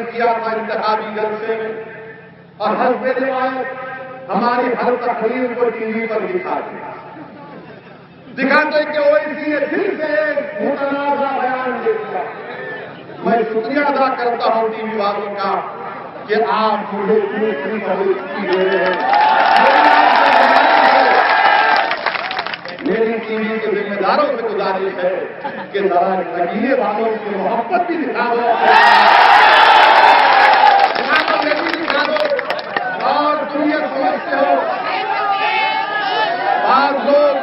تقریر کیا تھا انتخابی جلسے میں، اور حزب روایت ہماری ہر تقریر کو ٹی وی پر دکھاتے کہ اویسی نے پھر سے ایک متنازع بیان دے دیا۔ میں شکریہ ادا کرتا ہوں ٹی وی والوں کا کہ آپ مجھے دوسری پبلسٹی دے رہے ہیں۔ میری ٹی وی کے ذمہ داروں سے گزارش ہے کہ ذرا نگینے والوں کی محبت بھی دکھا دو، دکھا دو، اور تم یہ سمجھتے ہو بعض لوگ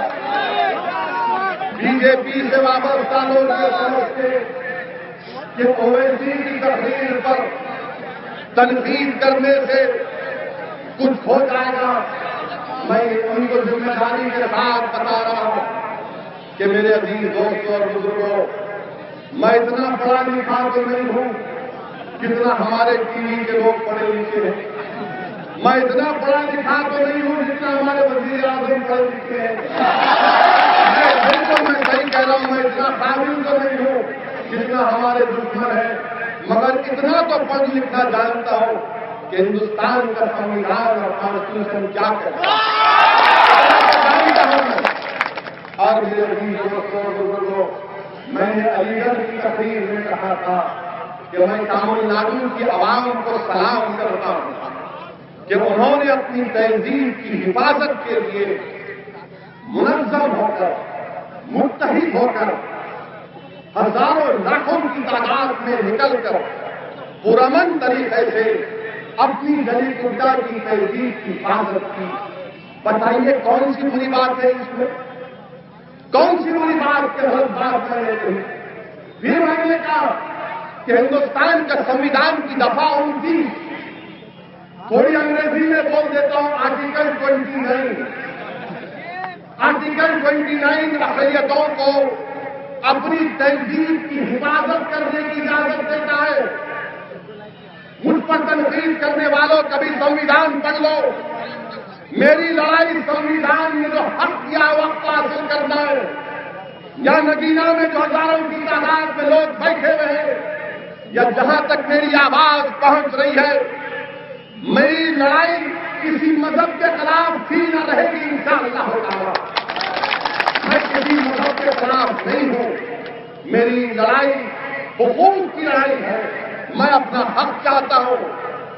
بی جے پی سے وابستہ لوگ یہ سمجھتے کہ اویسی کی تقریر پر تنقید کرنے سے کچھ ہو جائے گا۔ میں ان کو ذمہ داری کے ساتھ بتا رہا ہوں کہ میرے عزیز دوستوں اور بزرگوں، میں اتنا پڑھا لکھا تو نہیں ہوں جتنا ہمارے ٹی وی کے لوگ پڑھے لکھے ہیں، میں اتنا پڑھا لکھا تو نہیں ہوں جتنا ہمارے وزیر اعظم پڑھے لکھے ہیں، بالکل میں صحیح کہہ رہا ہوں، میں اتنا قابل تو نہیں ہوں جتنا ہمارے دشمن ہیں، مگر اتنا تو پڑھ لکھنا جانتا ہوں کہ ہندوستان کا سنویدھان اور کانسٹیٹیوشن کیا کہتا ہے۔ اور میرے عزیز دوستوں اور بزرگوں، میں نے علی گڑھ کی تقریر میں کہا تھا کہ میں تامل ناڈو کی عوام کو سلام کرتا ہوں کہ انہوں نے اپنی تہذیب کی حفاظت کے لیے منظم ہو کر، متحد ہو کر، ہزاروں لاکھوں کی تعداد میں نکل کر پرامن طریقے سے اپنی گلی کنڈا کی تہذیب کی حفاظت کی۔ بتائیے کون سی بری بات ہے اس میں؟ کون سی بری بات کے ہر بات میں نے کہی؟ پھر میں نے کہا کہ ہندوستان کا سنویدھان کی دفعہ 29، تھوڑی انگریزی میں بول دیتا ہوں، آرٹیکل 29، آرٹیکل 29 اقلیتوں کو اپنی تہذیب کی حفاظت کرنے کی اجازت دیتا ہے۔ مجھ پر تنقید کرنے والوں کبھی سنویدھان پڑھ لو، میری لڑائی سنویدھان میں جو حق کیا وقت حاصل کرنا ہے، یا نگینا میں جو ہزاروں کی تعداد میں لوگ بیٹھے ہوئے ہیں، یا جہاں تک میری آواز پہنچ رہی ہے، میری لڑائی کسی مذہب کے خلاف بھی نہ رہے گی انشاءاللہ تعالی۔ میں کسی مذہب کے خلاف نہیں ہوں، میری لڑائی حقوق کی لڑائی ہے۔ میں اپنا حق چاہتا ہوں،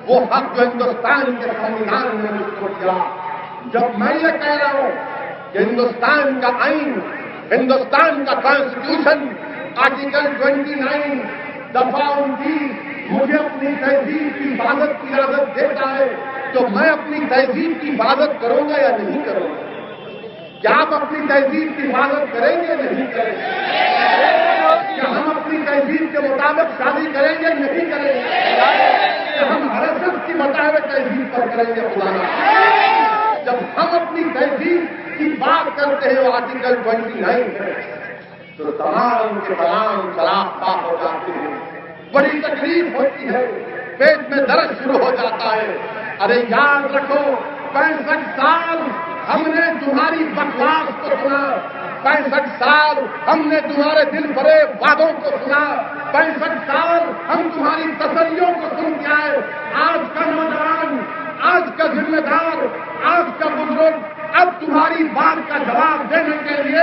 وہ حق جو ہندوستان کے سنویدھان نے مجھ کو دیا۔ جب میں یہ کہہ رہا ہوں کہ ہندوستان کا آئین، ہندوستان کا کانسٹیٹیوشن آرٹیکل 29 دفعہ 29 مجھے اپنی تہذیب کی حفاظت کی اجازت دیتا ہے، تو میں اپنی تہذیب کی حفاظت کروں گا یا نہیں کروں گا؟ کیا آپ اپنی تہذیب کی حفاظت کریں گے یا نہیں کریں گے؟ کیا ہم اپنی تہذیب کے مطابق شادی کریں گے نہیں کریں گے؟ کیا ہم حرکت کی مطابق تہذیب پر کریں گے؟ جب ہم اپنی تہذیب کی بات کرتے ہیں، وہ آرٹیکل 29 ہے، تو تمام کے تمام سراپا ہو جاتے ہیں، بڑی تکلیف ہوتی ہے، پیٹ میں درد شروع ہو جاتا ہے۔ ارے یاد رکھو، 65 سال ہم نے تمہاری بکواس کو سنا، 65 سال ہم نے تمہارے دل بھرے وعدوں کو سنا، 65 سال ہم تمہاری تسلیوں کو سن کے آئے۔ آج کا نوجوان، آج کا ذمہ دار، آج کا بزرگ اب تمہاری بات کا جواب دینے کے لیے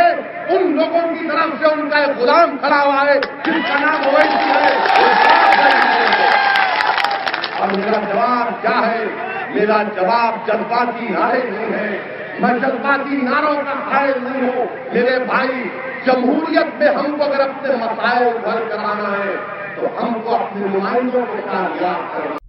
ان لوگوں کی طرف سے ان کا ایک غلام کھڑا ہوا ہے جن کا نام اویسی ہے۔ اور میرا جواب کیا ہے؟ میرا جواب جذباتی نعرے نہیں ہے، میں جذباتی نعروں کا قائل نہیں ہوں۔ میرے بھائی، جمہوریت میں ہم کو اگر اپنے مسائل حل کرانا ہے تو ہم کو اپنے نمائندوں کو کامیاب کرنا ہے۔